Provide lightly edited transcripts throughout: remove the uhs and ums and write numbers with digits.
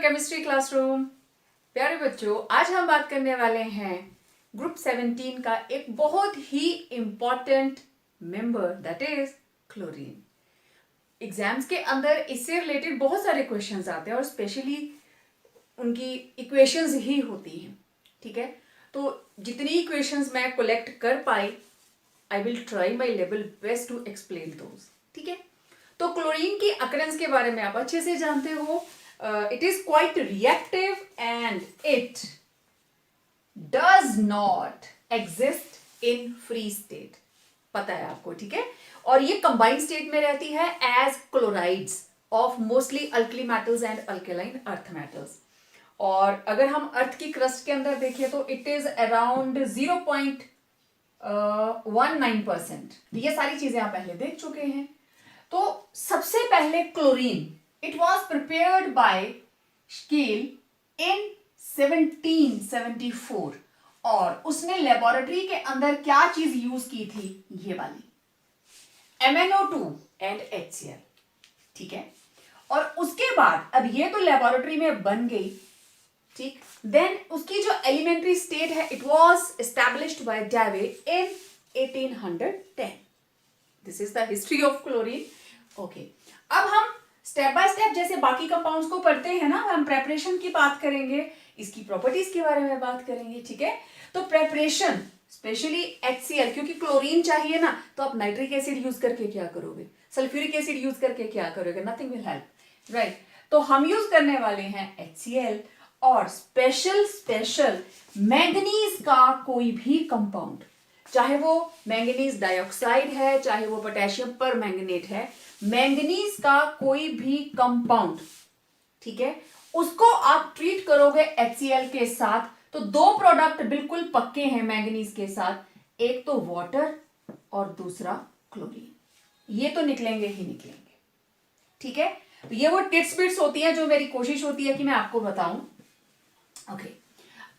Chemistry classroom. प्यारे बच्चों, आज हम बात करने वाले हैं ग्रुप 17 का एक बहुत ही important member, that is chlorine. Exams के अंदर इससे रिलेटेड बहुत सारे क्वेश्चंस आते हैं और स्पेशली उनकी इक्वेशंस ही होती हैं। ठीक है, तो जितनी इक्वेशंस मैं कलेक्ट कर पाई, I will try my level best to explain those. ठीक है, तो क्लोरीन की अकरेंस के बारे में आप अच्छे से जानते हो। It is quite reactive and it does not exist in free state. पता है आपको, ठीक है। और ये कंबाइंड स्टेट में रहती है as chlorides of mostly alkali metals and alkaline earth metals. और अगर हम अर्थ की क्रस्ट के अंदर देखें तो इट इज अराउंड 0.19%। ये सारी चीजें आप पहले देख चुके हैं। तो सबसे पहले chlorine it was prepared by Scheele in 1774 और उसने लेबोरेटरी के अंदर क्या चीज यूज की थी, ये वाली MnO2 एंड HCl। ठीक है, और उसके बाद अब ये तो लेबोरेटरी में बन गई, ठीक। देन उसकी जो एलिमेंट्री स्टेट है, इट वाज एस्टैब्लिश्ड बाय डावे इन 1810। This is the history of chlorine. Okay, अब हम स्टेप बाय स्टेप जैसे बाकी कंपाउंड्स को पढ़ते हैं ना, हम प्रेपरेशन की बात करेंगे, इसकी प्रॉपर्टीज के बारे में बात करेंगे। ठीक है, तो प्रेपरेशन स्पेशली HCl, क्योंकि क्लोरीन चाहिए ना, तो आप नाइट्रिक एसिड यूज करके क्या करोगे, सल्फ्यूरिक एसिड यूज करके क्या करोगे, नथिंग विल हेल्प, राइट। तो हम यूज करने वाले हैं HCl और स्पेशल मैंगनीज का कोई भी कंपाउंड, चाहे वो मैंगनीज डाइऑक्साइड है, चाहे वो पोटेशियम पर मैंगनेट है, मैंगनीज का कोई भी कंपाउंड, ठीक है, उसको आप ट्रीट करोगे HCl के साथ, तो दो प्रोडक्ट बिल्कुल पक्के हैं मैंगनीज के साथ, एक तो वाटर और दूसरा क्लोरीन। ये तो निकलेंगे ही निकलेंगे। ठीक है, तो ये वो टिप्स बिट्स होती हैं जो मेरी कोशिश होती है कि मैं आपको बताऊं। ओके,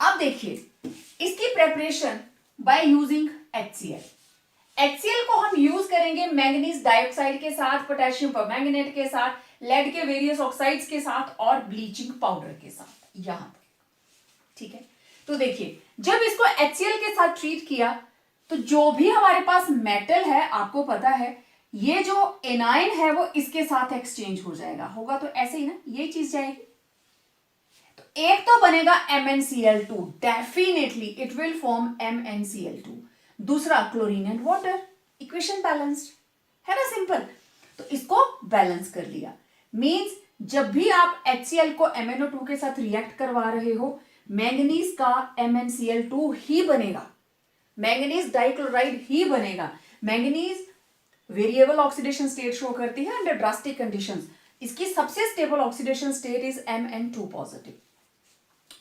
अब देखिए इसकी preparation by using HCl। HCl को हम यूज करेंगे मैंगनीज डाइऑक्साइड के साथ, पोटेशियम परमैंगनेट के साथ, लेड के वेरियस ऑक्साइड्स के साथ और ब्लीचिंग पाउडर के साथ, यहां तक। ठीक है, तो देखिए जब इसको HCl के साथ ट्रीट किया तो जो भी हमारे पास मेटल है, आपको पता है ये जो एनाइन है वो इसके साथ एक्सचेंज हो जाएगा, होगा तो ऐसे ही ना, ये चीज जाएगी, तो एक तो बनेगा MnCl2, definitely it will form MnCl2। दूसरा chlorine and water, equation balanced है ना, सिंपल। तो इसको बैलेंस कर लिया, मींस जब भी आप HCl को MnO2 के साथ रिएक्ट करवा रहे हो, मैंगनीज का MnCl2 ही बनेगा, मैंगनीज डाइक्लोराइड ही बनेगा। Manganese variable oxidation state show करती है अंडर ड्रास्टिक कंडीशंस। इसकी सबसे stable oxidation state is Mn2 positive.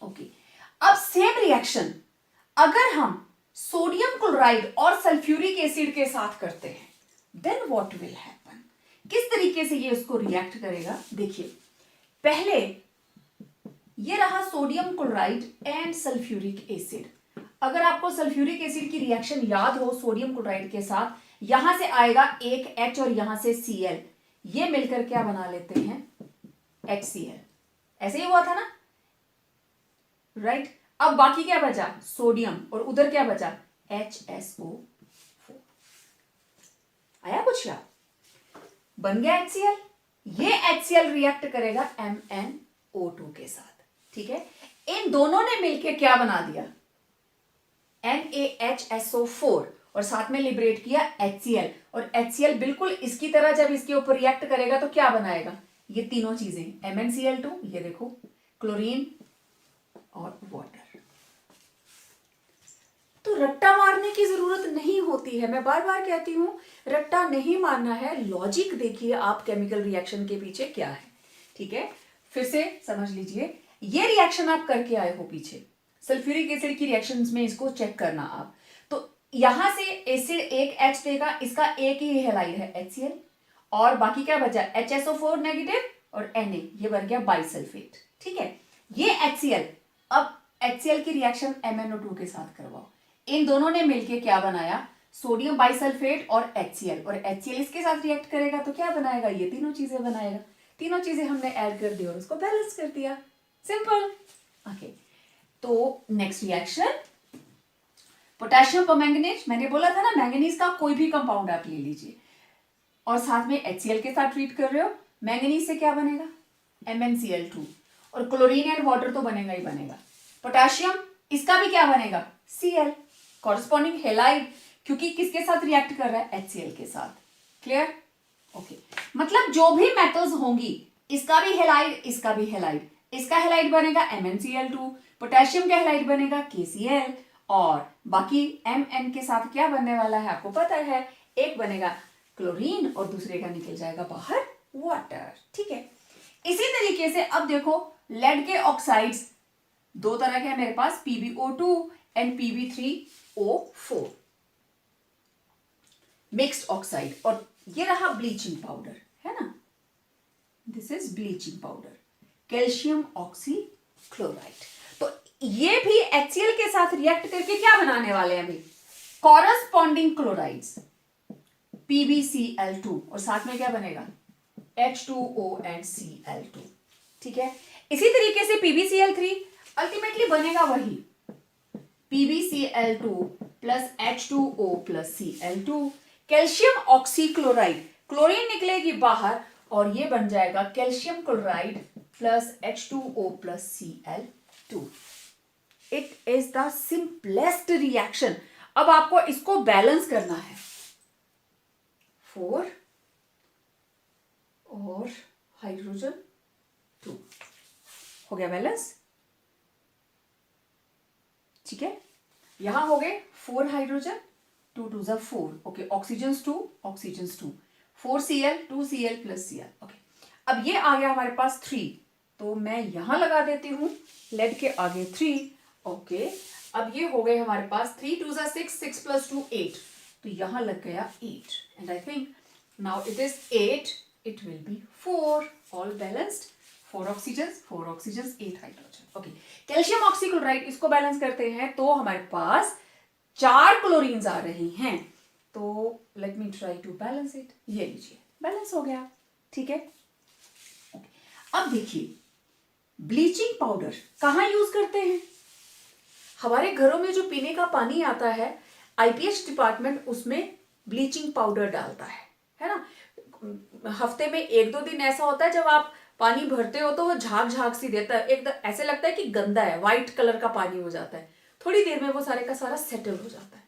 Okay, अब सेम रिएक्शन अगर हम सोडियम क्लोराइड और सल्फ्यूरिक एसिड के साथ करते हैं, देन व्हाट विल हैपन, किस तरीके से ये उसको रिएक्ट करेगा। देखिए पहले ये रहा sodium chloride and sulphuric acid. अगर आपको सल्फ्यूरिक एसिड की रिएक्शन याद हो सोडियम क्लोराइड के साथ, यहां से आएगा एक H और यहां से Cl, ये मिलकर क्या बना लेते हैं, HCl। ऐसे ही हुआ था ना, राइट। अब बाकी क्या बचा, सोडियम, और उधर क्या बचा, HSO4। आया कुछ याद, बन गया HCl। ये HCl रिएक्ट करेगा MnO2 के साथ। ठीक है, इन दोनों ने मिलकर क्या बना दिया, NaHSO4, और साथ में लिबरेट किया HCl, और HCl बिल्कुल इसकी तरह जब इसके ऊपर रिएक्ट करेगा तो क्या बनाएगा, ये तीनों चीजें MnCl2, ये देखो क्लोरीन और वाटर। तो रट्टा मारने की जरूरत नहीं होती है, मैं बार बार कहती हूं रट्टा नहीं मारना है, लॉजिक देखिए आप केमिकल रिएक्शन के पीछे क्या है। ठीक है, फिर से समझ लीजिए, ये रिएक्शन आप करके आए हो पीछे, सल्फ्यूरिक एसिड की रिएक्शंस में इसको चेक करना आप, तो यहां से एसिड एक H देगा, इसका एक ही हैलाइड है HCl, और बाकी क्या बचा, HSO4 नेगेटिव और Na, ये बन गया बाइसल्फेट। ठीक है, ये HCl, अब HCl की रिएक्शन MnO2 के साथ करवाओ, इन दोनों ने मिलके क्या बनाया, सोडियम बाइसल्फेट और HCl, और HCl इसके साथ रिएक्ट करेगा तो क्या बनाएगा, ये तीनों चीजें बनाएगा। तीनों चीजें हमने ऐड कर दी और उसको बैलेंस कर दिया। सिंपल। ओके, तो नेक्स्ट रिएक्शन पोटेशियम परमैंगनेट, मैंने बोला था ना मैंगनीज का कोई भी कंपाउंड आप ले लीजिए और साथ में HCl के साथ ट्रीट कर रहे हो, मैंगनीज से क्या बनेगा MnCl2 और क्लोरीन एंड वाटर तो बनेगा ही बनेगा। पोटेशियम इसका भी क्या बनेगा Cl, कॉरस्पॉन्डिंग हेलाइड, क्योंकि किसके साथ रिएक्ट कर रहा है HCl के साथ। क्लियर? ओके, मतलब जो भी मेटल्स होंगी इसका भी हेलाइड, इसका भी हेलाइड, इसका हेलाइड बनेगा MnCl2, पोटेशियम का हेलाइड बनेगा KCl और बाकी Mn के साथ क्या बनने वाला है आपको पता है, एक बनेगा क्लोरीन और दूसरे का निकल जाएगा बाहर वाटर। ठीक है, इसी तरीके से अब देखो लेड के ऑक्साइड्स दो तरह के हैं मेरे पास, PbO2 and Pb3O4 mixed oxide, और ये रहा ब्लीचिंग पाउडर है ना, this is bleaching powder calcium oxychloride. तो ये भी HCl के साथ रिएक्ट करके क्या बनाने वाले हैं अभी, कॉरस्पॉन्डिंग क्लोराइड्स PbCl2 और साथ में क्या बनेगा H2O and Cl2। ठीक है, इसी तरीके से PbCl3 अल्टीमेटली बनेगा वही PbCl2 plus H2O plus Cl2, calcium oxychloride, chlorine निकलेगी बाहर और ये बन जाएगा calcium chloride plus H2O plus Cl2। It is the simplest reaction. अब आपको इसको बैलेंस करना है, 4 और हाइड्रोजन 2 हो गया बैलेंस। ठीक है, यहां हो गए 4 हाइड्रोजन 2 2 जा 4, okay, oxygen 2 oxygen 2, 4Cl 2Cl plus Cl। Okay, अब ये आ गया हमारे पास 3, तो मैं यहां लगा देती हूं लेड के आगे 3। ओके, अब ये हो गए हमारे पास 3 2 जा 6, 6 प्लस 2 8, तो यहां लग गया 8 and I think now it is 8, it will B 4, all balanced, 4 oxygen 8 hydrogen. Okay, calcium oxychloride इसको बैलेंस करते हैं तो हमारे पास 4 क्लोरीन्स आ रही हैं, तो let me try to balance it, ये लीजिए बैलेंस हो गया। ठीक है, अब देखिए ब्लीचिंग पाउडर कहां यूज करते हैं, हमारे घरों में जो पीने का पानी आता है IPH डिपार्टमेंट उसमें ब्लीचिंग पाउडर डालता है ना। हफ्ते में 1-2 दिन ऐसा होता है जब आप पानी भरते हो तो वो झाग झाग सी देता है, एकदम ऐसे लगता है कि गंदा है, व्हाइट कलर का पानी हो जाता है, थोड़ी देर में वो सारे का सारा सेटल हो जाता है।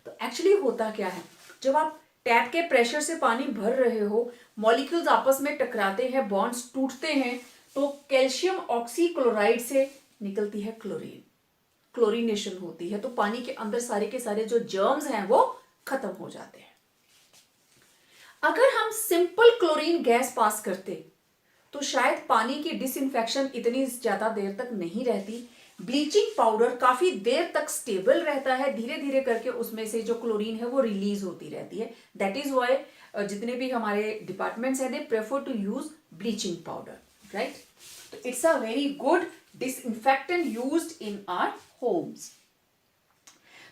तो एक्चुअली होता क्या है, जब आप टैप के प्रेशर से पानी भर रहे हो, मॉलिक्यूल्स आपस में टकराते हैं, बॉन्ड्स टूटते हैं, तो कैल्शियम ऑक्सीक्लोराइड से निकलती है क्लोरीन, क्लोरीनेशन होती है, तो पानी के अंदर सारे के सारे जो जर्म्स हैं वो खत्म हो जाते हैं। अगर हम सिंपल क्लोरीन गैस पास करते तो शायद पानी की डिसइंफेक्शन इतनी ज्यादा देर तक नहीं रहती, ब्लीचिंग पाउडर काफी देर तक स्टेबल रहता है, धीरे धीरे करके उसमें से जो क्लोरीन है वो रिलीज होती रहती है। दैट इज वाई जितने भी हमारे डिपार्टमेंट्स हैं they prefer to use bleaching powder, right. तो it's a very good disinfectant used in our homes.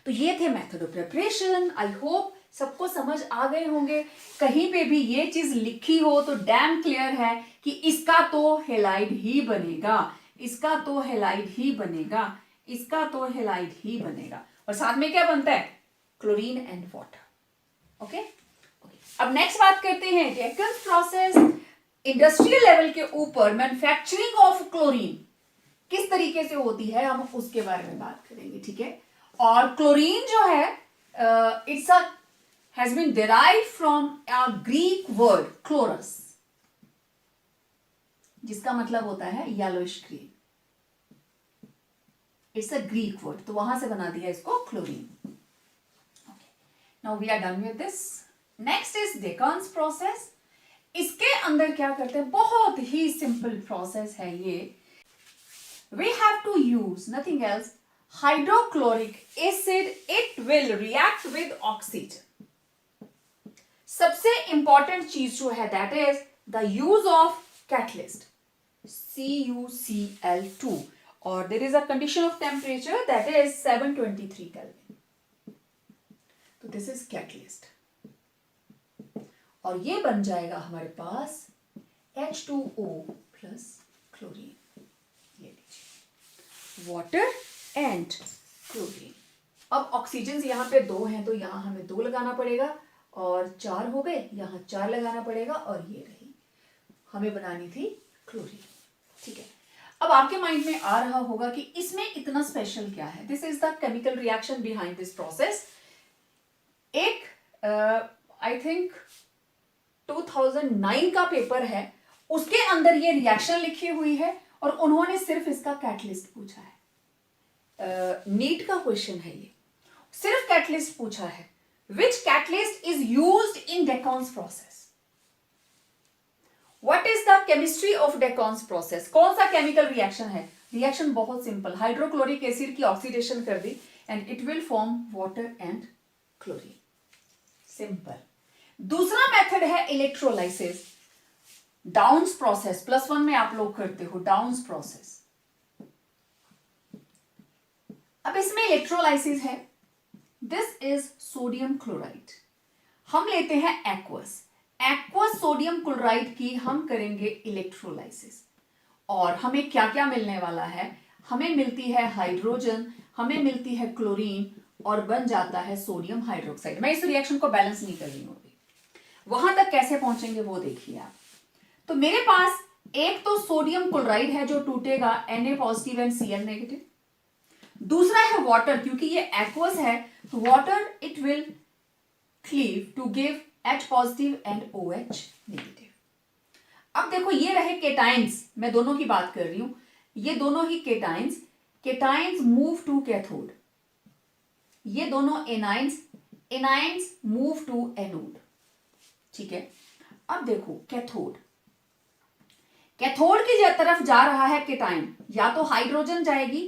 तो ये थे method of preparation. I hope सबको समझ आ गए होंगे, कहीं पे भी ये चीज लिखी हो तो डैम क्लियर है कि इसका तो हेलाइड ही बनेगा, इसका तो हेलाइड ही बनेगा, इसका तो हेलाइड ही बनेगा, और साथ में क्या बनता है क्लोरीन एंड वाटर। ओके, अब नेक्स्ट बात करते हैं डेकन्स प्रोसेस, इंडस्ट्रियल लेवल के ऊपर मैन्युफैक्चरिंग ऑफ क्लोरीन किस तरीके से होती है, हम उसके बारे में बात करेंगे। ठीक है, और क्लोरीन जो है it's a has been derived from a Greek word chloros, जिसका मतलब होता है yellowish green। It's a Greek word, तो वहां से बना दिया इसको chlorine. Okay. Now we are done with this. Next is Decans process. इसके अंदर क्या करते हैं, बहुत ही सिंपल प्रोसेस है ये। We have to use nothing else, hydrochloric acid. It will react with oxygen. सबसे इंपॉर्टेंट चीज जो है that is the use of catalyst CuCl2, और there is a condition of temperature that is 723 kelvin. तो this is catalyst, और ये बन जाएगा हमारे पास H2O प्लस क्लोरीन, ये लीजिए। Water and chlorine. अब ऑक्सीजन यहाँ पे 2 हैं तो यहाँ हमें 2 लगाना पड़ेगा, और 4 हो गए, यहाँ 4 लगाना पड़ेगा, और ये रही, हमें बनानी थी क्लोरीन। ठीक है, अब आपके माइंड में आ रहा होगा कि इसमें इतना स्पेशल क्या है। This is the chemical reaction behind this process. एक आई थिंक 2009 का पेपर है, उसके अंदर ये रिएक्शन लिखी हुई है और उन्होंने सिर्फ इसका कैटलिस्ट पूछा है। नीट का क्वेश्चन है ये, सिर्फ कैटलिस्ट पूछा है। Which catalyst is used in Deacon's process? What is the chemistry of Deacon's process? कौन सा केमिकल रिएक्शन है? रिएक्शन बहुत सिंपल, हाइड्रोक्लोरिक एसिड की ऑक्सीडेशन कर दी and it will form water and chlorine. Simple. दूसरा मेथड है इलेक्ट्रोलाइसिस, डाउन्स प्रोसेस। +1 में आप लोग करते हो डाउन्स प्रोसेस। अब इसमें इलेक्ट्रोलाइसिस है, दिस इज सोडियम क्लोराइड। हम लेते हैं एक्वस सोडियम क्लोराइड की हम करेंगे इलेक्ट्रोलाइसिस, और हमें क्या क्या मिलने वाला है? हमें मिलती है हाइड्रोजन, हमें मिलती है क्लोरीन, और बन जाता है सोडियम हाइड्रोक्साइड। मैं इस रिएक्शन को बैलेंस नहीं कर रही हूं अभी, वहां तक कैसे पहुंचेंगे वो देखिए आप। तो मेरे पास एक तो सोडियम क्लोराइड है जो टूटेगा Na positive and Cl negative. दूसरा है वाटर, क्योंकि ये एक्वस है तो water it will cleave to give H positive and OH negative. अब देखो ये रहे केटाइंस, मैं दोनों की बात कर रही हूं, ये दोनों ही केटाइंस मूव टू कैथोड, ये दोनों एनाइंस मूव टू एनोड। ठीक है, अब देखो कैथोड की तरफ जा रहा है केटाइन, या तो हाइड्रोजन जाएगी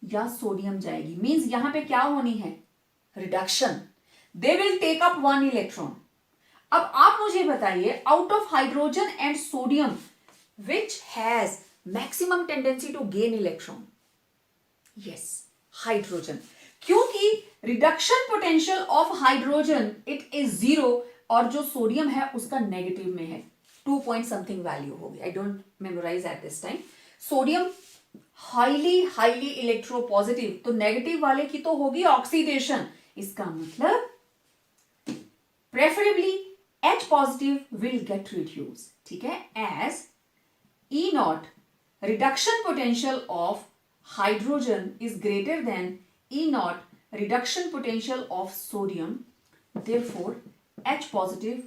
या सोडियम जाएगी। मींस यहां पे क्या होनी है? Reduction. They will take up 1 electron. अब आप मुझे बताइए, out of hydrogen and sodium which has maximum tendency to gain electron? Yes, hydrogen, क्योंकि reduction potential of hydrogen it is 0 और जो सोडियम है उसका नेगेटिव में है, 2 पॉइंट समथिंग वैल्यू होगी, I don't memorise at this time. Sodium highly electropositive, तो negative वाले की तो होगी ऑक्सीडेशन, इसका मतलब preferably H positive will get reduce. ठीक है, as E0 reduction potential of hydrogen is greater than E0 reduction potential of sodium, therefore H positive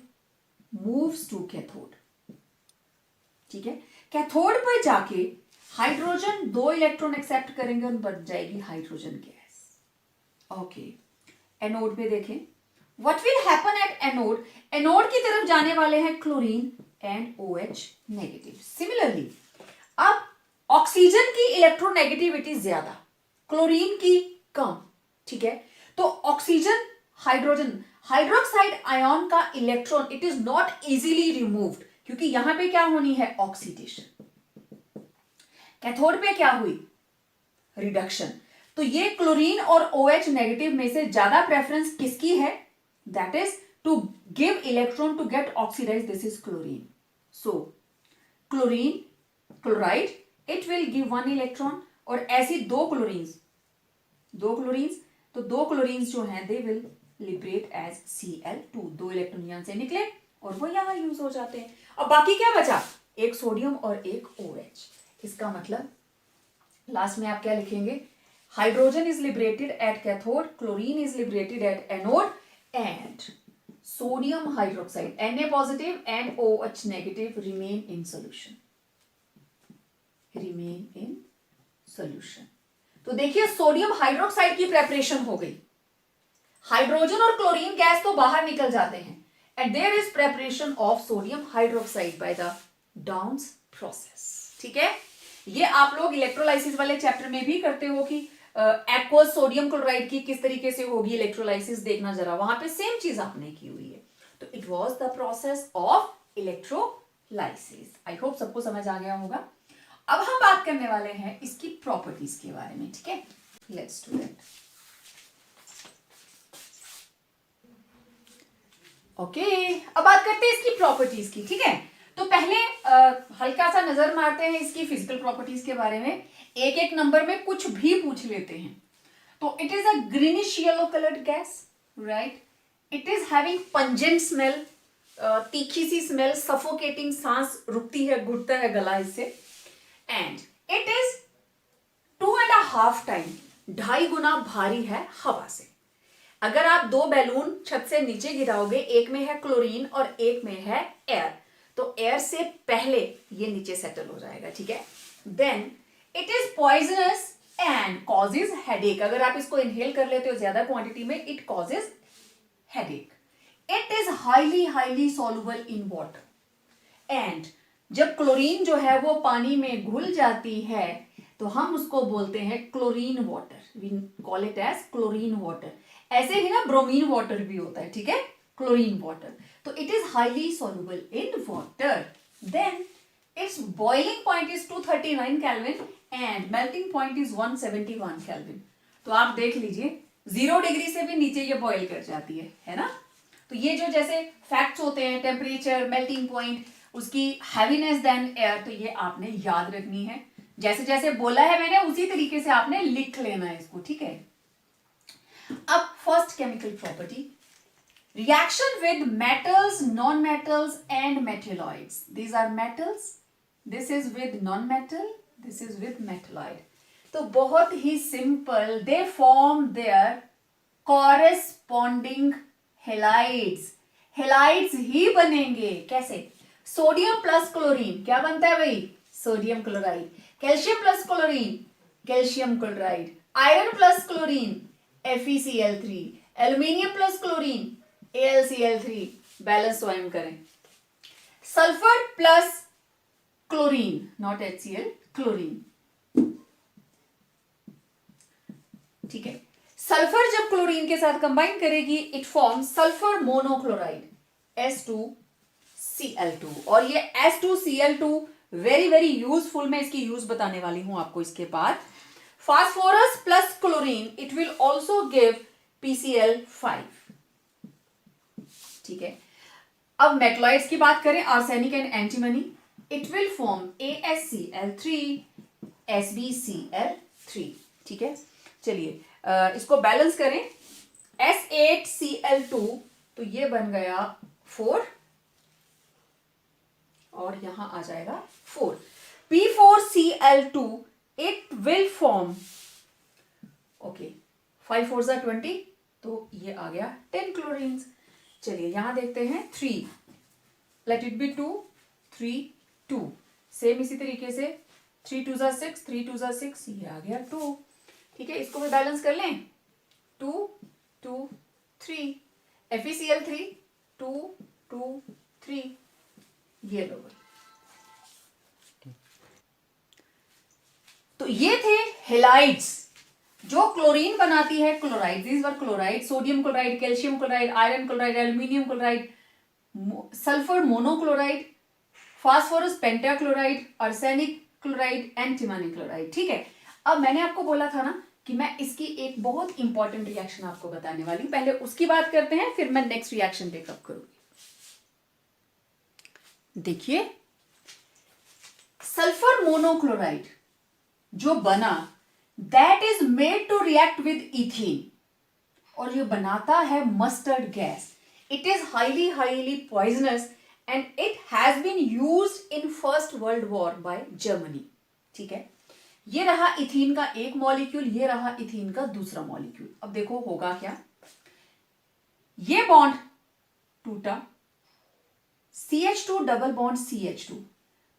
moves to cathode. ठीक है, कैथोड पर जाके हाइड्रोजन 2 इलेक्ट्रॉन एक्सेप्ट करेंगे और बन जाएगी हाइड्रोजन गैस। ओके, एनोड पे देखें, what will happen at anode? Anode की तरफ जाने वाले हैं chlorine and OH negative. Similarly अब ऑक्सीजन की इलेक्ट्रोनेगेटिविटी ज्यादा, क्लोरीन की कम। ठीक है, तो ऑक्सीजन हाइड्रोक्साइड आयन का electron it is not easily removed, क्योंकि यहां पे क्या होनी है? ऑक्सीडेशन। कैथोड पे क्या हुई? रिडक्शन। तो ये क्लोरीन और OH नेगेटिव में से ज्यादा प्रेफरेंस किसकी है? That is to give electron to get oxidise, this is chlorine. So chloride it will give 1 electron, और ऐसी दो क्लोरीन्स, तो 2 क्लोरीन्स जो हैं they will liberate as Cl2, 2 electron यहां से निकले और वो यहां यूज हो जाते हैं। अब बाकी क्या बचा? एक सोडियम और एक OH। इसका मतलब लास्ट में आप क्या लिखेंगे? Hydrogen is liberated at cathode, chlorine is liberated at anode, and sodium hydroxide Na positive and OH negative remain in solution. तो देखिए सोडियम हाइड्रोक्साइड की प्रेपरेशन हो गई, हाइड्रोजन और क्लोरीन गैस तो बाहर निकल जाते हैं, and there is preparation of sodium hydroxide by the Downs process. ठीक है, ये आप लोग इलेक्ट्रोलाइसिस वाले चैप्टर में भी करते हो कि एक्वस सोडियम क्लोराइड की किस तरीके से होगी इलेक्ट्रोलाइसिस, देखना जरा, वहां पे सेम चीज आपने की हुई है। तो it was the process of electrolysis. I hope सबको समझ आ गया होगा। अब हम बात करने वाले हैं इसकी प्रॉपर्टीज के बारे में। ठीक है, लेट्स डू दैट। ओके, अब बात करते हैं इसकी प्रॉपर्टीज की। ठीक है, तो पहले हल्का सा नजर मारते हैं इसकी फिजिकल प्रॉपर्टीज के बारे में, एक एक नंबर में कुछ भी पूछ लेते हैं। तो it is a greenish yellow coloured gas, right. It is having pungent smell, तीखी सी स्मेल, सफोकेटिंग, सांस रुकती है, घुटता है गला इससे। एंड इट इज 2.5 टाइम, 2.5 गुना भारी है हवा से। अगर आप दो बैलून छत से नीचे गिराओगे, एक में है क्लोरीन और एक में है एयर, तो एयर से पहले ये नीचे सेटल हो जाएगा, ठीक है। Then it is poisonous and causes headache. अगर आप इसको इनहेल कर लेते हो ज्यादा क्वांटिटी में, it causes headache. It is highly soluble in water. And जब क्लोरीन जो है वो पानी में घुल जाती है तो हम उसको बोलते हैं chlorine water, we call it as chlorine water. ऐसे ही ना ब्रोमीन वाटर भी होता है, ठीक है, क्लोरीन वाटर। तो it is highly soluble in water. Then its boiling point is 239 kelvin and melting point is 171 kelvin. तो आप देख लीजिए 0 डिग्री से भी नीचे ये बॉइल कर जाती है ना। तो ये जो जैसे फैक्ट्स होते हैं, टेम्परेचर, मेल्टिंग पॉइंट, उसकी हैवीनेस देन एयर, तो ये आपने याद रखनी है। जैसे जैसे बोला है मैंने उसी तरीके से आपने लिख लेना है इसको, ठीक है। अब first chemical property, reaction with metals, non metals and metalloids. These are metals, this is with non metal, this is with metalloid. तो बहुत ही simple, they form their corresponding halides. Halides ही बनेंगे। कैसे? सोडियम प्लस क्लोरीन क्या बनता है भाई? Sodium chloride. Calcium plus chlorine, calcium chloride. Iron plus chlorine, FeCl3। Aluminium plus chlorine, AlCl3। Balance स्वयं करें। Sulphur plus chlorine, not HCl, chlorine, ठीक है। सल्फर जब क्लोरीन के साथ कंबाइन करेगी, it form sulphur monochloride, S2Cl2। और ये S2Cl2 वेरी यूजफुल, मैं इसकी यूज बताने वाली हूं आपको इसके बाद। Phosphorus plus chlorine, it will also give PCl5, ठीक है। अब मेटलॉइड्स की बात करें, arsenic and antimony, it will form AsCl3, SbCl3, ठीक है। चलिए इसको बैलेंस करें, S8Cl2, तो ये बन गया 4 और यहां आ जाएगा 4। P4Cl2, it will form, okay, 5 4 जा 20, तो ये आ गया 10 क्लोरीन्स। चलिए यहां देखते हैं 3, लेट इट बी 2 3 2, सेम इसी तरीके से 3 2 जा 6, 3 2 जा 6, ये आ गया 2, ठीक है। इसको भी बैलेंस कर लें, 2 2 3, FeCl3 2 2 3, ये लो। तो ये थे हेलाइड्स जो क्लोरीन बनाती है chloride. These were chloride, sodium chloride, calcium chloride, iron chloride, aluminium chloride, sulphur monochloride, phosphorus pentachloride, arsenic chloride, antimony chloride, ठीक है। अब मैंने आपको बोला था ना कि मैं इसकी एक बहुत इंपॉर्टेंट रिएक्शन आपको बताने वाली हूं, पहले उसकी बात करते हैं, फिर मैं नेक्स्ट रिएक्शन टेकअप करूंगी। देखिए सल्फर मोनोक्लोराइड जो बना, that is made to react with ethene, और ये बनाता है mustard gas. It is highly poisonous and it has been used in first world war by Germany, ठीक है। ये रहा इथीन का एक मॉलिक्यूल, ये रहा इथीन का दूसरा मॉलिक्यूल। अब देखो होगा क्या, ये बॉन्ड टूटा, CH2 डबल बॉन्ड CH2,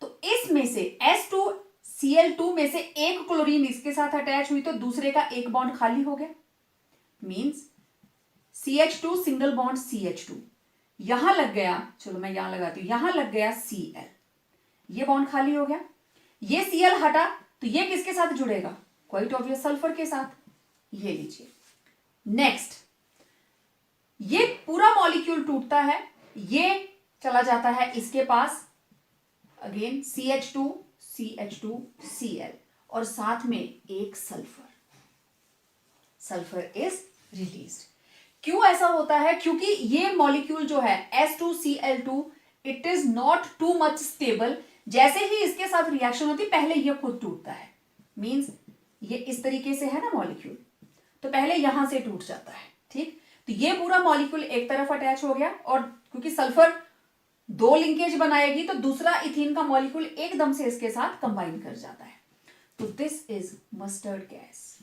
तो इसमें से S2Cl2 में से एक क्लोरीन इसके साथ अटैच हुई तो दूसरे का एक बॉन्ड खाली हो गया, means CH2 single bond CH2, यहां लग गया, चलो मैं यहां लगाती हूं, यहां लग गया Cl, ये बॉन्ड खाली हो गया। ये Cl हटा तो ये किसके साथ जुड़ेगा? क्वाइट ऑब्वियस, सल्फर के साथ। ये लीजिए, नेक्स्ट ये पूरा मॉलिक्यूल टूटता है, ये चला जाता है इसके पास, अगेन CH2 CH2 Cl, और साथ में एक सल्फर, सल्फर इज रिलीज्ड। क्यों ऐसा होता है? क्योंकि ये मॉलिक्यूल जो है S2Cl2, it is not too much stable. जैसे ही इसके साथ रिएक्शन होती पहले ये खुद टूटता है, मींस ये इस तरीके से है ना मॉलिक्यूल, तो पहले यहां से टूट जाता है, ठीक। तो ये पूरा मॉलिक्यूल एक तरफ अटैच हो गया, और क्योंकि सल्फर दो लिंकेज बनाएगी तो दूसरा इथीन का मॉलिक्यूल एकदम से इसके साथ कंबाइन कर जाता है। तो दिस इज मस्टर्ड गैस।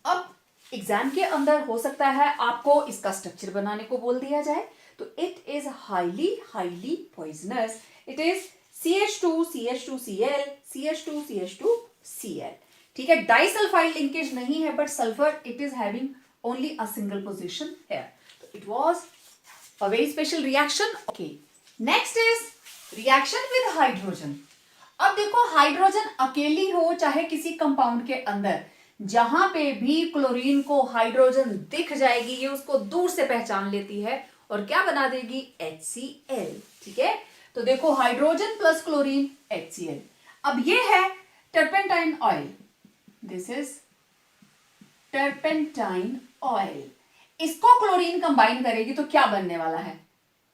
अब एग्जाम के अंदर हो सकता है आपको इसका स्ट्रक्चर बनाने को बोल दिया जाए, तो it is highly poisonous. It is CH2 CH2Cl CH2 CH2Cl, ठीक है। डाइसल्फाइड लिंकेज नहीं है, but sulphur it is having only a single position here, तो it was a very special reaction. Okay, next is reaction with hydrogen. अब देखो, hydrogen अकेली हो चाहे किसी कंपाउंड के अंदर, जहां पे भी क्लोरीन को हाइड्रोजन दिख जाएगी, ये उसको दूर से पहचान लेती है और क्या बना देगी, HCl, ठीक है। तो देखो, हाइड्रोजन प्लस क्लोरीन HCl। अब ये है turpentine oil, this is turpentine oil. इसको क्लोरीन कंबाइन करेगी तो क्या बनने वाला है,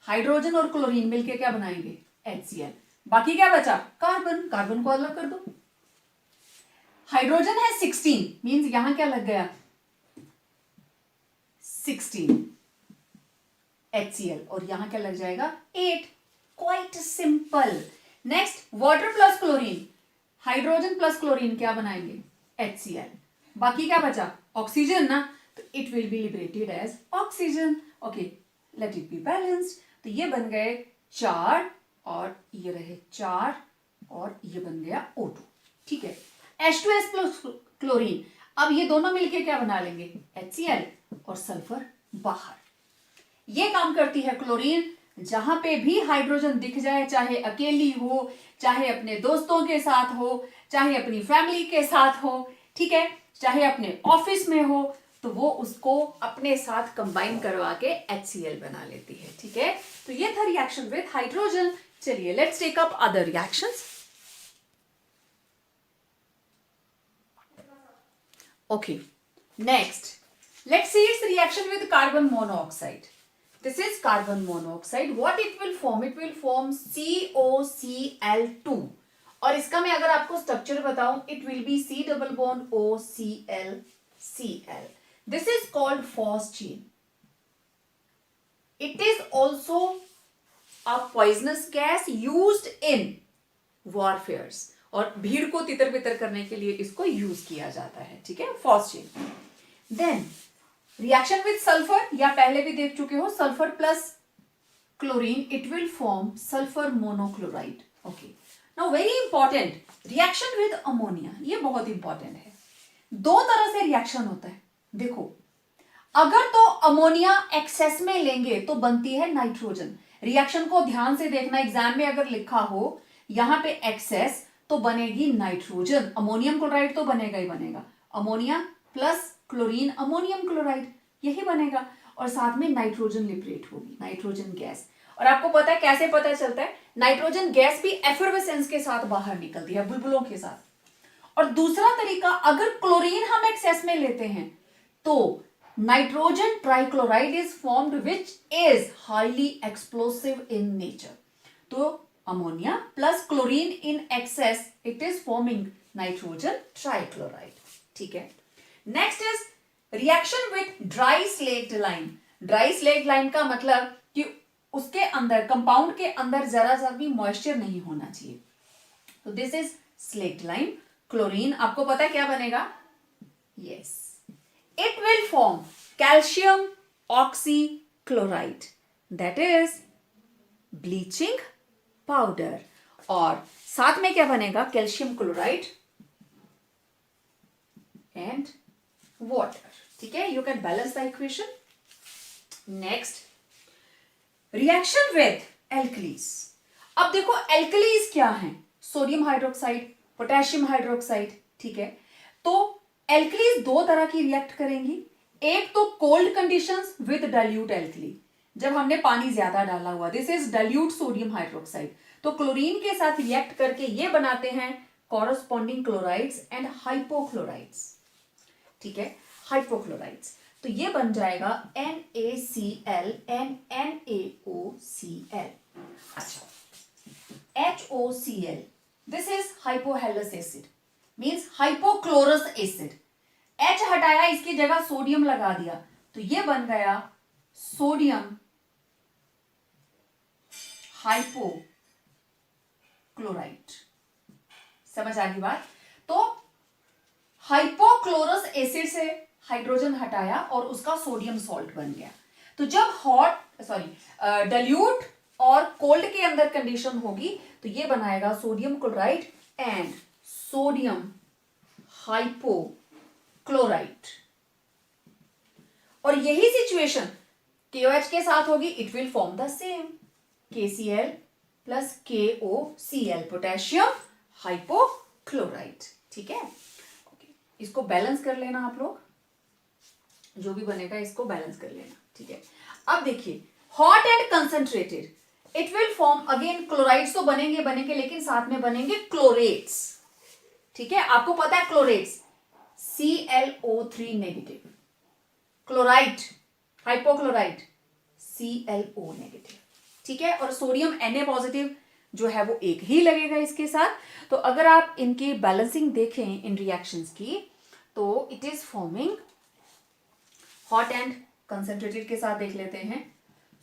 हाइड्रोजन और क्लोरीन मिलके क्या बनाएंगे, HCl। बाकी क्या बचा, कार्बन। कार्बन को अलग कर दो। हाइड्रोजन है 16, मींस यहां क्या लग गया, 16 HCl, और यहां क्या लग जाएगा, 8। Quite simple. Next, water plus chlorine, hydrogen plus chlorine क्या बनाएंगे, HCl। बाकी क्या बचा, ऑक्सीजन ना, तो it will be liberated as oxygen. Okay, let it be balanced. तो ये बन गए 4 और ये रहे 4 और ये बन गया O2, ठीक है। H2S प्लस क्लोरीन, अब ये दोनों मिलके क्या बना लेंगे, HCl, और सल्फर बाहर। ये काम करती है क्लोरीन, जहां पे भी हाइड्रोजन दिख जाए, चाहे अकेली हो, चाहे अपने दोस्तों के साथ हो, चाहे अपनी फैमिली के साथ हो, ठीक है, चाहे अपने ऑफिस में हो, तो वो उसको अपने साथ कंबाइन करवा के HCl बना लेती है, ठीक है। तो ये था रिएक्शन विद हाइड्रोजन। चलिए, let's take up other reactions. Okay, next, let's see its reaction with carbon monoxide. This is carbon monoxide. What it will form? It will form COCl2. और इसका मैं अगर आपको स्ट्रक्चर बताऊं, it will be C double bond OCl Cl. This is called phosgene. It is also a poisonous gas used in warfares. और भीड़ को तितर बितर करने के लिए इसको यूज किया जाता है, ठीक है, phosphate. Then reaction with sulphur, या पहले भी देख चुके हो, sulphur plus chlorine, it will form sulphur monochloride. Okay, now very important, reaction with ammonia, ये बहुत इंपॉर्टेंट है। दो तरह से रिएक्शन होता है। देखो, अगर तो अमोनिया एक्सेस में लेंगे तो बनती है नाइट्रोजन। रिएक्शन को ध्यान से देखना, एग्जाम में अगर लिखा हो यहां पे एक्सेस, तो बनेगी नाइट्रोजन। अमोनियम क्लोराइड तो बनेगा ही बनेगा, ammonia plus chlorine ammonium chloride, यही बनेगा, और साथ में नाइट्रोजन लिबरेट होगी, नाइट्रोजन गैस। और आपको पता है कैसे पता चलता है, नाइट्रोजन गैस भी एफर्वेसेंस के साथ बाहर निकलती है, बुलबुलों के साथ। और दूसरा तरीका, अगर क्लोरीन हम एक्सेस में लेते हैं तो nitrogen trichloride is formed which is highly explosive in nature. तो ammonia plus chlorine in excess, it is forming nitrogen trichloride, ठीक है। Next is reaction with dry slaked lime. Dry slaked lime का मतलब कि उसके अंदर, कंपाउंड के अंदर जरा सा भी मॉइस्चर नहीं होना चाहिए, तो this is slaked lime. Chlorine आपको पता है क्या बनेगा, yes, it will form calcium oxychloride, that is bleaching powder. और साथ में क्या बनेगा, कैल्शियम क्लोराइड एंड वाटर, ठीक है। You can balance the equation. Next, reaction with alkalis. अब देखो, एल्कलीज क्या है, सोडियम हाइड्रोक्साइड, पोटेशियम हाइड्रोक्साइड, ठीक है। तो एल्कलीज दो तरह की रिएक्ट करेंगी। एक तो cold conditions with dilute alkali, जब हमने पानी ज्यादा डाला हुआ, this is dilute sodium hydroxide, तो क्लोरीन के साथ रिएक्ट करके ये बनाते हैं कॉरस्पॉन्डिंग क्लोराइड्स एंड हाइपोक्लोराइड्स, ठीक है, हाइपोक्लोराइड्स। तो ये बन जाएगा NaCl and NaOCl। अच्छा, HOCl, this is hypohalous acid, means hypochlorous acid। H हटाया, इसकी जगह सोडियम लगा दिया, तो ये बन गया सोडियम हाइपोक्लोराइट। समझ आ गई बात? तो हाइपोक्लोरस एसिड से हाइड्रोजन हटाया और उसका सोडियम सॉल्ट बन गया। तो जब डाइल्यूट और कोल्ड के अंदर कंडीशन होगी तो ये बनाएगा sodium chloride and sodium hypochlorite. और यही सिचुएशन KOH के साथ होगी, it will form the same KCl plus KOCl, potassium hypochlorite. ठीक है, ओके, इसको बैलेंस कर लेना आप लोग, जो भी बनेगा इसको बैलेंस कर लेना। ठीक है, अब देखिए hot and concentrated, it will form again chlorides तो बनेंगे लेकिन साथ में बनेंगे क्लोरेट्स। ठीक है, आपको पता है chlorates ClO3 negative, chloride hypochloride ClO negative. ठीक है, और सोडियम Na पॉजिटिव जो है वो एक ही लगेगा इसके साथ। तो अगर आप इनकी बैलेंसिंग देखें इन रिएक्शंस की, तो it is forming hot and concentrated के साथ देख लेते हैं,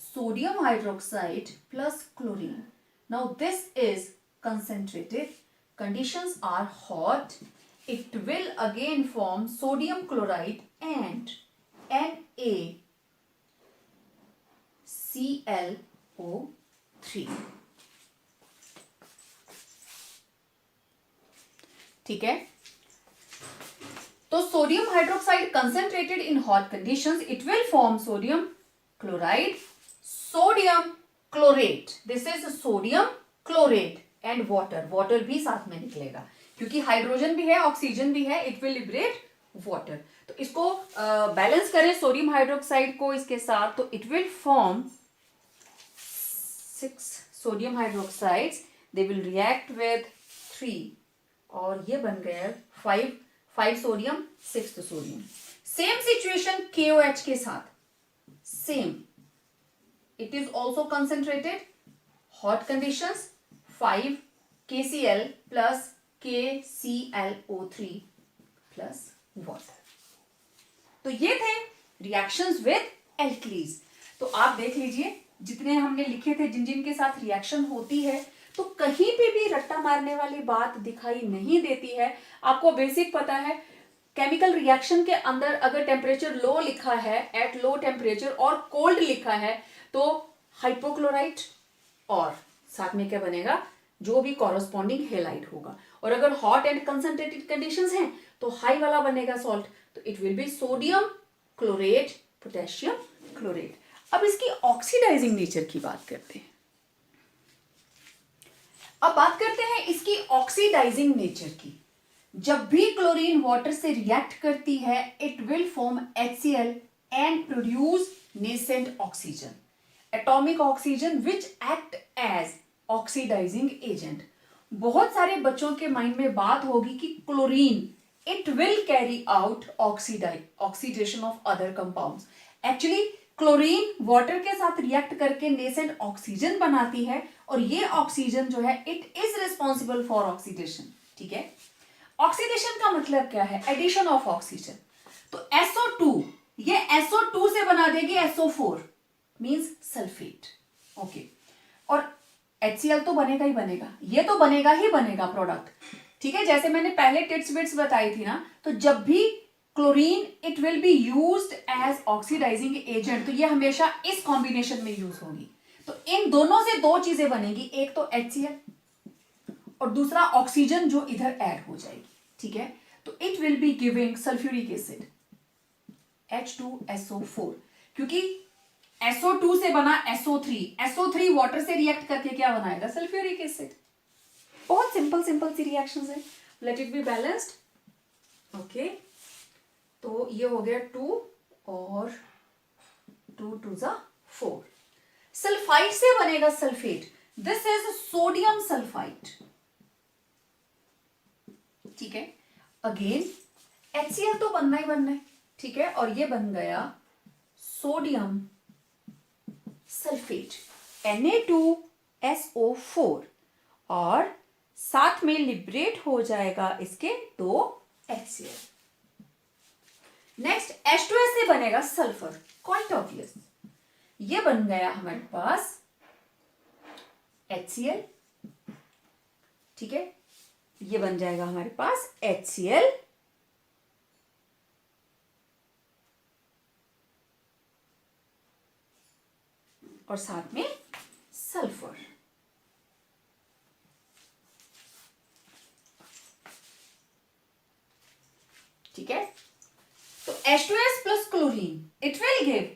sodium hydroxide plus chlorine. Now this is concentrated, conditions are hot, it will again form sodium chloride and NaClO3। ठीक है, तो sodium hydroxide concentrated in hot conditions, it will form sodium chloride, sodium chlorate, this is sodium chlorate and water भी साथ में निकलेगा क्योंकि hydrogen भी है ऑक्सीजन भी है, इट विल लिबरेट वाटर। तो इसको बैलेंस करें सोडियम हाइड्रोक्साइड को इसके साथ, तो it will form 6 sodium hydroxides, they will react with 3 और ये बन गया 5 sodium 6 sodium. Same situation KOH के साथ, same, it is also concentrated, hot conditions, 5 KCl plus KClO3 plus water. तो ये थे रिएक्शंस विद एल्कीलीज। तो आप देख लीजिए जितने हमने लिखे थे जिन जिन के साथ रिएक्शन होती है, तो कहीं पे भी रट्टा मारने वाली बात दिखाई नहीं देती है। आपको बेसिक पता है, केमिकल रिएक्शन के अंदर अगर टेम्परेचर लो लिखा है, एट लो टेम्परेचर, और कोल्ड लिखा है, तो हाइपोक्लोराइट और साथ में क्या बनेगा, जो भी कॉरस्पॉन्डिंग हेलाइड होगा। और अगर हॉट एंड कंसंट्रेटेड कंडीशंस हैं तो हाई वाला बनेगा सॉल्ट, तो it will B sodium chlorate, potassium chlorate. अब इसकी ऑक्सीडाइजिंग नेचर की बात करते हैं। अब बात करते हैं इसकी ऑक्सीडाइजिंग नेचर की। जब भी क्लोरीन वाटर से रिएक्ट करती है, it will form HCl and produce nascent oxygen, atomic oxygen which act as oxidising agent. बहुत सारे बच्चों के माइंड में बात होगी कि chlorine it will carry out oxidation of other compounds. Actually chlorine water के साथ रिएक्ट करके नेसेंट ऑक्सीजन बनाती है और ये ऑक्सीजन जो है it is responsible for oxidation. ठीक है, ऑक्सीडेशन का मतलब क्या है, एडिशन ऑफ ऑक्सीजन। तो SO2 ये SO2 से बना देगी SO4 मींस सल्फेट। ओके, और HCl तो बनेगा ही बनेगा, ये तो बनेगा ही बनेगा प्रोडक्ट। ठीक है, जैसे मैंने पहले टिट्स बिट्स बताई थी ना, तो जब भी chlorine it will be used as oxidising agent, तो ये हमेशा इस कॉम्बिनेशन में यूज होगी। तो इन दोनों से 2 चीजें बनेगी, एक तो HCl और दूसरा ऑक्सीजन जो इधर ऐड हो जाएगी। ठीक है, तो it will be giving sulphuric acid H2SO4, क्योंकि SO2 से बना SO3 वाटर से रिएक्ट करके क्या बनाएगा, सल्फ्यूरिक एसिड। बहुत सिंपल सी रिएक्शंस है। Late it be balanced. Okay, तो ये हो गया 2 और 2 2 4। सल्फाइड से बनेगा sulphate, this is sodium sulphide. ठीक है, अगेन HCl तो बनना ही बनना है, ठीक है, और ये बन गया सोडियम सल्फेट Na2SO4 और साथ में लिबरेट हो जाएगा इसके 2 HCl। नेक्स्ट H2S से बनेगा सल्फर, क्वाइट ऑब्वियस। ये बन गया हमारे पास HCl, ठीक है, ये बन जाएगा हमारे पास HCl और साथ में सल्फर। ठीक है, तो H2S plus chlorine it will give,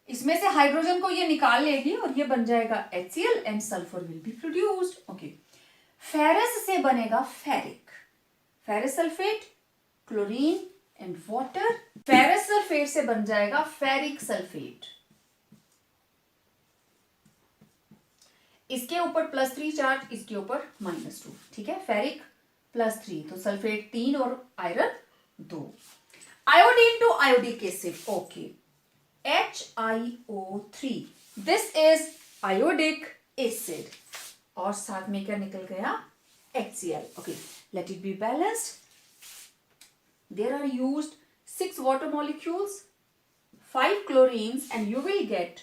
इसमें से हाइड्रोजन को ये निकाल लेगी और ये बन जाएगा HCl and sulphur will be produced. Okay, ferrous से बनेगा ferric, ferrous sulphate, chlorine and water. Ferrous sulphate से बन जाएगा फेरिक सल्फेट, इसके ऊपर +3 चार्ज, इसके ऊपर -2, ठीक है, फेरिक +3 तो सल्फेट 3 और iron 2। Iodine to iodic acid, okay, HiO3, this is iodic acid और साथ में क्या निकल गया HCl। Okay, let it be balanced. There are used 6 water molecules, 5 chlorines and you will get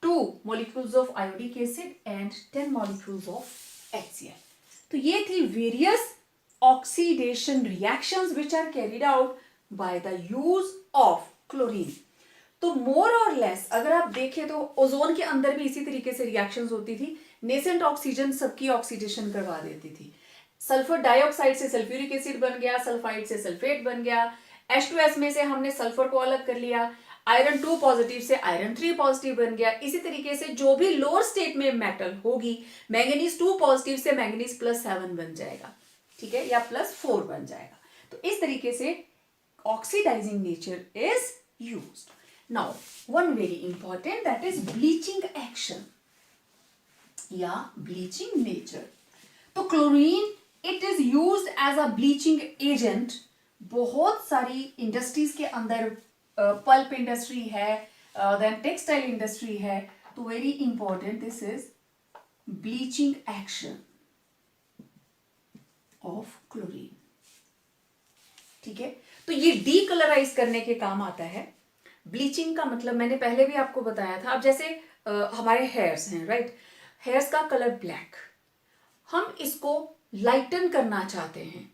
2 molecules of iodic acid and 10 molecules of HCl। तो ये थी various oxidation reactions which are carried out by the use of chlorine। तो मोर और less अगर आप देखें तो ozone के अंदर भी इसी तरीके से रिएक्शंस होती थी। नेसेंट ऑक्सीजन सबकी ऑक्सीडेशन करवा देती थी। सल्फर डाइऑक्साइड से सल्फ्यूरिक एसिड बन गया, सल्फाइड से सल्फेट बन गया, H2S में से हमने सल्फर को अलग कर लिया, आयरन 2 पॉजिटिव से आयरन 3 पॉजिटिव बन गया। इसी तरीके से जो भी लोअर स्टेट में मेटल होगी, मैंगनीज 2 पॉजिटिव से मैंगनीज +7 बन जाएगा, ठीक है, या +4 बन जाएगा। तो इस तरीके से oxidising nature is used. Now, one very important, that is bleaching action या bleaching nature। तो chlorine it is used as a bleaching agent। बहुत सारी इंडस्ट्रीज के अंदर पल्प इंडस्ट्री है, देन टेक्सटाइल इंडस्ट्री है, तो very important this is bleaching action of chlorine, ठीक है। तो ये डीकलराइज करने के काम आता है। ब्लीचिंग का मतलब मैंने पहले भी आपको बताया था। अब जैसे हमारे हेयर्स हैं, राइट, हेयर्स का कलर ब्लैक, हम इसको लाइटन करना चाहते हैं,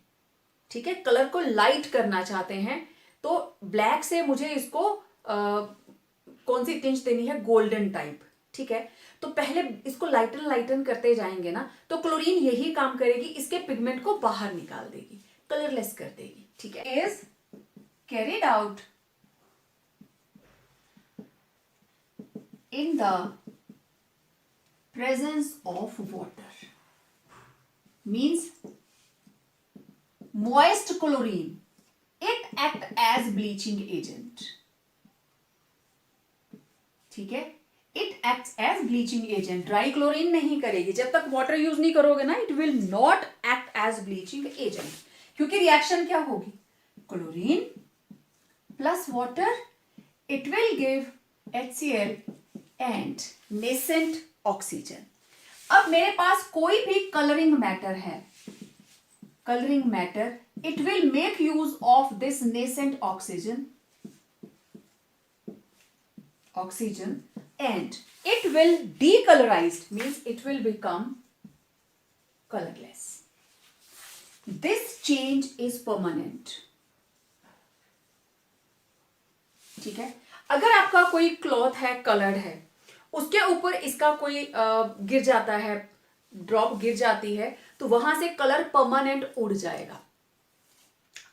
ठीक है, कलर को लाइट करना चाहते हैं, तो ब्लैक से मुझे इसको कौन सी टिंच देनी है, गोल्डन टाइप, ठीक है। तो पहले इसको लाइटन लाइटन करते जाएंगे ना, तो क्लोरीन यही काम करेगी, इसके पिगमेंट को बाहर निकाल देगी, कलरलेस कर देगी, ठीक है। Is carried out in the presence of water, means moist chlorine it act as bleaching agent, ठीक है, it acts as bleaching agent। Dry chlorine नहीं करेगी, जब तक वाटर यूज नहीं करोगे ना, it will not act as bleaching agent, क्योंकि रिएक्शन क्या होगी, chlorine plus water, it will give HCl and nascent oxygen. अब मेरे पास कोई भी कलरिंग मैटर है, colouring matter, it will make use of this nascent oxygen and it will decolourise, means it will become colourless. This change is permanent, ठीक है। अगर आपका कोई क्लॉथ है, कलर्ड है, उसके ऊपर इसका कोई गिर जाता है, ड्रॉप गिर जाती है, तो वहां से कलर परमानेंट उड़ जाएगा।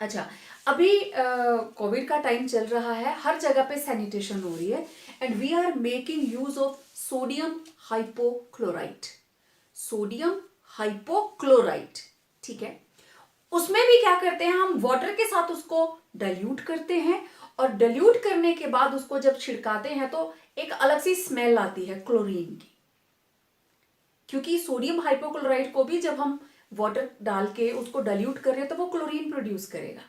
अच्छा, अभी कोविड का टाइम चल रहा है, हर जगह पे सैनिटेशन हो रही है, and we are making use of sodium hypochlorite, sodium hypochlorite, ठीक है। उसमें भी क्या करते हैं, हम वाटर के साथ उसको डाइल्यूट करते हैं, और डाइल्यूट करने के बाद उसको जब छिड़काते हैं तो एक अलग सी स्मेल आती है क्लोरीन की, क्योंकि सोडियम हाइपोक्लोराइट को भी जब हम वाटर डाल के उसको डाइल्यूट कर रहे हैं तो वो क्लोरीन प्रोड्यूस करेगा।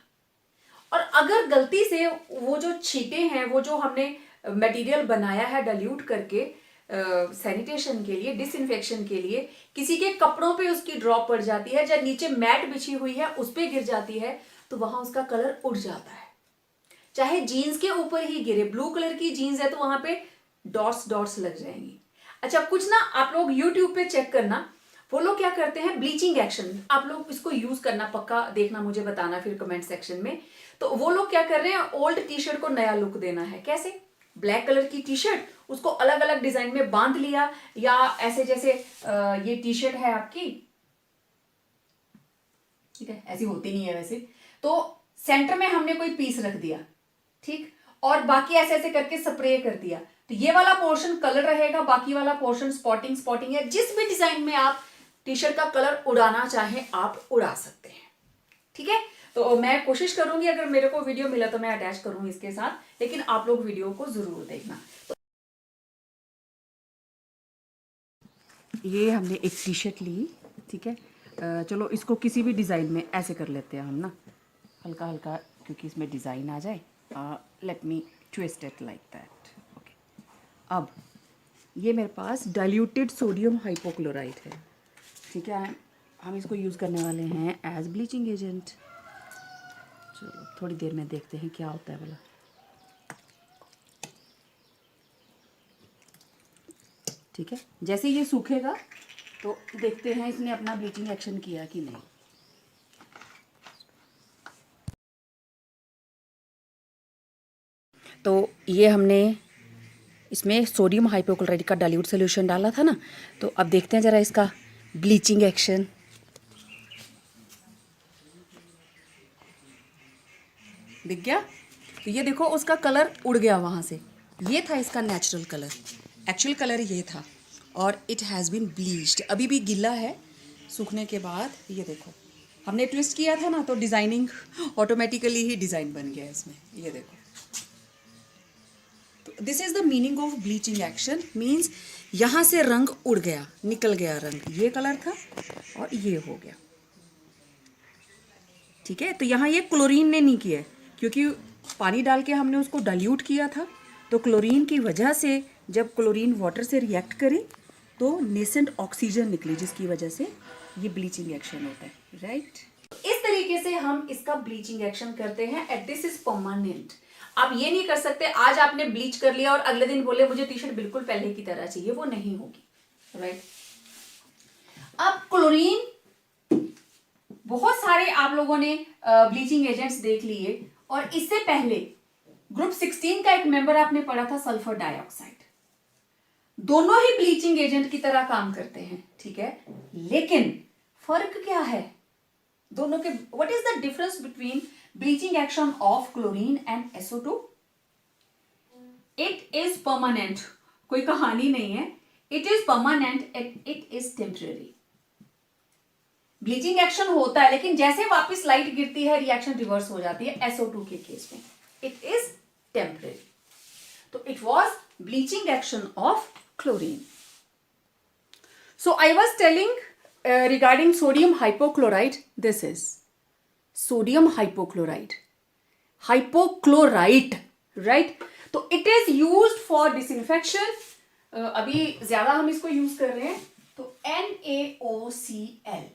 और अगर गलती से वो जो छींटे हैं, वो जो हमने मटेरियल बनाया है डाइल्यूट करके सैनिटेशन के लिए, डिसइंफेक्शन के लिए, किसी के कपड़ों पे उसकी ड्रॉप पड़ जाती है, या नीचे मैट बिछी हुई है उस पे गिर जाती है, तो वहां उसका कलर उड़ जाता है। चाहे जीन्स के ऊपर ही गिरे, ब्लू कलर की जीन्स है तो वहां पे डॉट्स डॉट्स लग जाएंगी। अच्छा, कुछ ना आप लोग यूट्यूब पे चेक करना, वो लोग क्या करते हैं, ब्लीचिंग एक्शन, आप लोग इसको यूज करना, पक्का देखना, मुझे बताना फिर कमेंट सेक्शन में। तो वो लोग क्या कर रहे हैं, ओल्ड टी शर्ट को नया लुक देना है। कैसे? ब्लैक कलर की टी शर्ट उसको अलग अलग डिजाइन में बांध लिया, या ऐसे जैसे ये टी शर्ट है आपकी, ठीक है, ऐसी होती नहीं है वैसे, तो सेंटर में हमने कोई पीस रख दिया, ठीक, और बाकी ऐसे ऐसे करके स्प्रे कर दिया, तो ये वाला पोर्शन कलर रहेगा, बाकी वाला पोर्शन स्पॉटिंग स्पॉटिंग है। जिस भी डिजाइन में आप टी शर्ट का कलर उड़ाना चाहें आप उड़ा सकते हैं, ठीक है। तो मैं कोशिश करूंगी, अगर मेरे को वीडियो मिला तो मैं अटैच करूंगी इसके साथ, लेकिन आप लोग वीडियो को जरूर देखना। ये हमने एक टी शर्ट ली, ठीक है, चलो इसको किसी भी डिज़ाइन में ऐसे कर लेते हैं हम ना, हल्का हल्का, क्योंकि इसमें डिज़ाइन आ जाए। Let me twist it like that. Okay, अब ये मेरे पास डाइल्यूटेड सोडियम हाइपोक्लोराइड है, ठीक है, हम इसको यूज़ करने वाले हैं एज ब्लीचिंग एजेंट। चलो थोड़ी देर में देखते हैं क्या होता है भला। ठीक है, जैसे ये सूखेगा तो देखते हैं इसने अपना ब्लीचिंग एक्शन किया कि नहीं। तो ये हमने इसमें सोडियम हाइपोक्लोराइड का डाइल्यूट सोल्यूशन डाला था ना, तो अब देखते हैं ज़रा इसका ब्लीचिंग एक्शन। दिख गया? तो ये देखो उसका कलर उड़ गया वहाँ से, ये था इसका नेचुरल कलर, एक्चुअल कलर ये था, और इट हैज़ बीन ब्लीच्ड, अभी भी गीला है। सूखने के बाद ये देखो, हमने ट्विस्ट किया था ना, तो डिज़ाइनिंग ऑटोमेटिकली ही डिज़ाइन बन गया इसमें, ये देखो। तो this is the meaning of bleaching action, means यहाँ से रंग उड़ गया, निकल गया रंग, ये कलर था और ये हो गया, ठीक है। तो यहाँ ये क्लोरीन ने नहीं किया, क्योंकि पानी डाल के हमने उसको डाइल्यूट किया था, तो क्लोरीन की वजह से जब क्लोरीन वाटर से रिएक्ट करी तो नेसेंट ऑक्सीजन निकली, जिसकी वजह से ये ब्लीचिंग एक्शन होता है, राइट। इस तरीके से हम इसका ब्लीचिंग एक्शन करते हैं एंड दिस इज परमानेंट। आप ये नहीं कर सकते आज आपने ब्लीच कर लिया और अगले दिन बोले मुझे टी शर्ट बिल्कुल पहले की तरह चाहिए, वो नहीं होगी, राइट। अब क्लोरीन, बहुत सारे आप लोगों ने ब्लीचिंग एजेंट्स देख लिए, और इससे पहले ग्रुप 16 का एक मेंबर आपने पढ़ा था, सल्फर डाइऑक्साइड। दोनों ही ब्लीचिंग एजेंट की तरह काम करते हैं, ठीक है, लेकिन फर्क क्या है दोनों के? What is the difference between bleaching action of chlorine and SO2? It is permanent, कोई कहानी नहीं है, it is permanent and it is temporary. Bleaching action होता है, लेकिन जैसे वापस लाइट गिरती है रिएक्शन रिवर्स हो जाती है SO2 के केस में, इट इज टेम्परेरी। तो it was bleaching action of chlorine. So I was telling regarding sodium hypochlorite, this is sodium hypochlorite, hypochlorite, right? तो it is used for disinfection. अभी ज्यादा हम इसको यूज कर रहे हैं, तो NaOCl,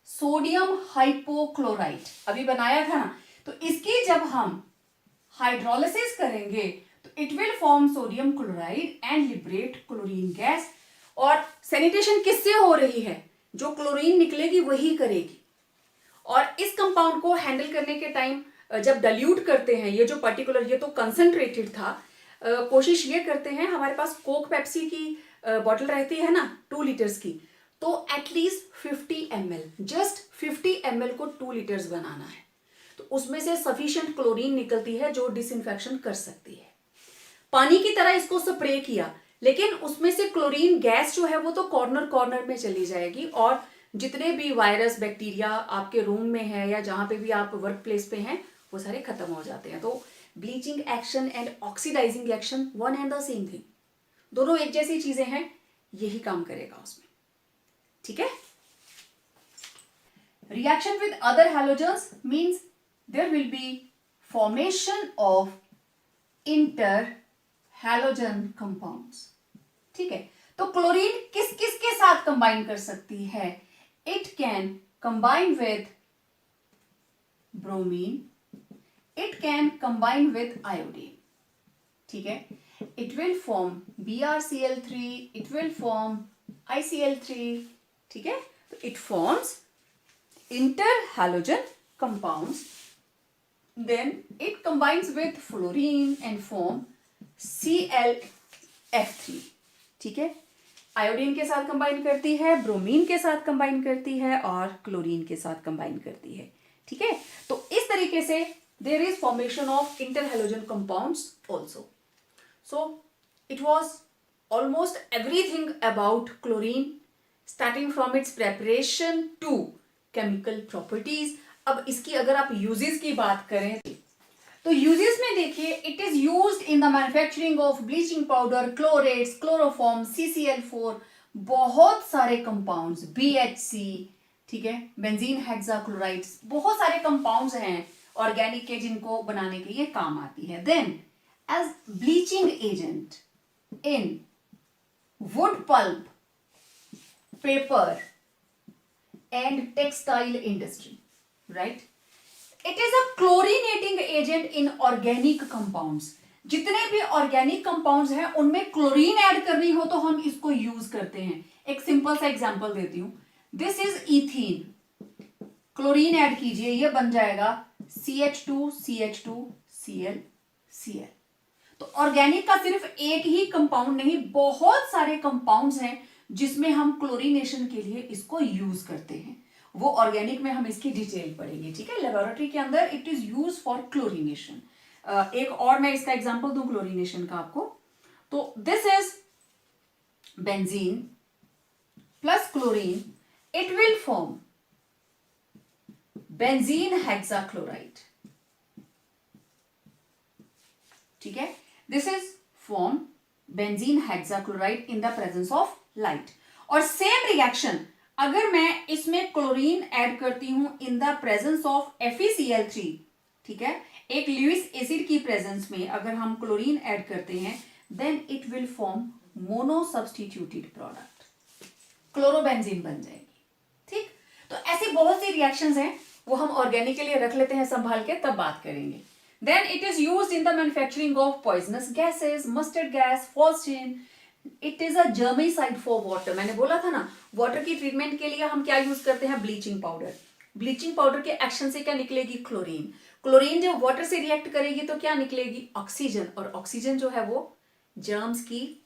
सोडियम हाइपोक्लोराइट अभी बनाया था ना, तो इसकी जब हम हाइड्रोलिसिस करेंगे तो it will form sodium chloride and liberate chlorine gas. और सैनिटेशन किससे हो रही है? जो क्लोरीन निकलेगी वही करेगी। और इस कंपाउंड को हैंडल करने के टाइम जब डाइल्यूट करते हैं, ये जो पर्टिकुलर, ये तो कंसंट्रेटेड था, कोशिश ये करते हैं, हमारे पास कोक पेप्सी की बॉटल रहती है ना 2 लीटर्स की, तो एटलीस्ट 50 ml, जस्ट 50 ml को 2 लीटर्स बनाना है, तो उसमें से सफिशिएंट क्लोरीन निकलती है जो डिसइंफेक्शन कर सकती है। पानी की तरह इसको स्प्रे किया, लेकिन उसमें से क्लोरीन गैस जो है वो तो कॉर्नर कॉर्नर में चली जाएगी, और जितने भी वायरस बैक्टीरिया आपके रूम में है या जहां पे भी आप वर्क प्लेस पे हैं वो सारे खत्म हो जाते हैं। तो bleaching action and oxidising action one and the same thing, दोनों एक जैसी चीजें हैं, यही काम करेगा उसमें, ठीक है। Reaction with other halogens means there will be formation of interhalogen compounds. ठीक है, तो क्लोरीन किस किस के साथ कंबाइन कर सकती है? It can combine with bromine, it can combine with iodine. ठीक है, it will form BrCl3, it will form ICl3। ठीक है, तो it forms inter halogen compounds, then it combines with fluorine and form ClF3। ठीक है, iodine के साथ combine करती है, ब्रोमीन के साथ कंबाइन करती है और क्लोरीन के साथ कंबाइन करती है। ठीक है, तो इस तरीके से there is formation of interhalogen compounds also. So it was almost everything about chlorine, starting from its preparation to chemical properties. अब इसकी अगर आप यूजेस की बात करें तो यूजेस में देखिए, it is used in the manufacturing of bleaching powder, chlorates, chloroform, CCl4, बहुत सारे कंपाउंड्स, BHC, ठीक है, बेंजीन हेक्साक्लोराइड्स, बहुत सारे कंपाउंड्स हैं ऑर्गेनिक के जिनको बनाने के लिए काम आती है। Then as bleaching agent in wood pulp, paper and textile industry, right? It is a chlorinating agent in organic compounds. जितने भी ऑर्गेनिक कंपाउंड्स हैं उनमें क्लोरीन ऐड करनी हो तो हम इसको यूज करते हैं। एक सिंपल सा एग्जांपल देती हूं, this is ethene, chlorine add कीजिए, ये बन जाएगा CH2CH2Cl। तो ऑर्गेनिक का सिर्फ एक ही कंपाउंड नहीं, बहुत सारे कंपाउंड्स हैं जिसमें हम क्लोरीनेशन के लिए इसको यूज करते हैं। वो ऑर्गेनिक में हम इसकी डिटेल पढ़ेंगे। ठीक है, लेबोरेटरी के अंदर it is use for chlorination. एक और मैं इसका एग्जांपल दूं क्लोरीनेशन का आपको, तो this is benzene plus chlorine, it will form benzene hexachloride. ठीक है, this is form benzene hexachloride in the presence of light. और सेम रिएक्शन अगर मैं इसमें क्लोरीन ऐड करती हूं in the presence of FeCl3, ठीक है, एक लुईस एसिड की प्रेजेंस में अगर हम क्लोरीन ऐड करते हैं, then it will form mono substituted product, chlorobenzene बन जाएगी। ठीक, तो ऐसी बहुत सी रिएक्शंस हैं, वो हम ऑर्गेनिक के लिए रख लेते हैं संभाल के, तब बात करेंगे। Then it is used in the manufacturing of poisonous gases, mustard gas, phosgene. It is a germicide for water. मैंने बोला था ना, वाटर की ट्रीटमेंट के लिए हम क्या यूज करते हैं? Bleaching powder. ब्लीचिंग पाउडर के एक्शन से क्या निकलेगी? क्लोरीन। क्लोरीन जब वाटर से रिएक्ट करेगी तो क्या निकलेगी? ऑक्सीजन। और ऑक्सीजन जो है वो जर्म्स की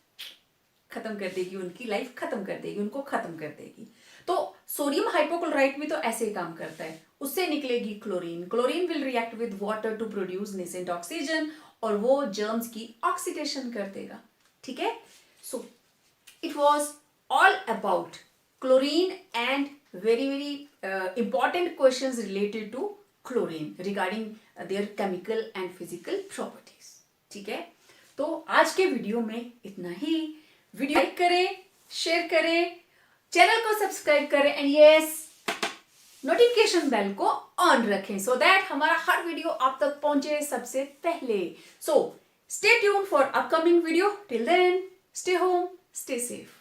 खत्म कर देगी, उनकी लाइफ खत्म कर देगी, उनको खत्म कर देगी। तो सोडियम हाइपोक्लोराइट भी तो ऐसे ही काम करता है, उससे निकलेगी chlorine. Chlorine will react with water to produce nascent oxygen, और वो जर्म्स की ऑक्सीडेशन कर देगा। ठीक है, so it was all about chlorine and very important questions related to chlorine regarding their chemical and physical properties। ठीक है, तो आज के वीडियो में इतना ही। वीडियो लाइक करें, शेयर करें, चैनल को सब्सक्राइब करें एंड यस नोटिफिकेशन बेल को ऑन रखें सो दैट हमारा हर वीडियो आप तक पहुंचे सबसे पहले। सो stay tuned for upcoming video. Till then, stay home, stay safe.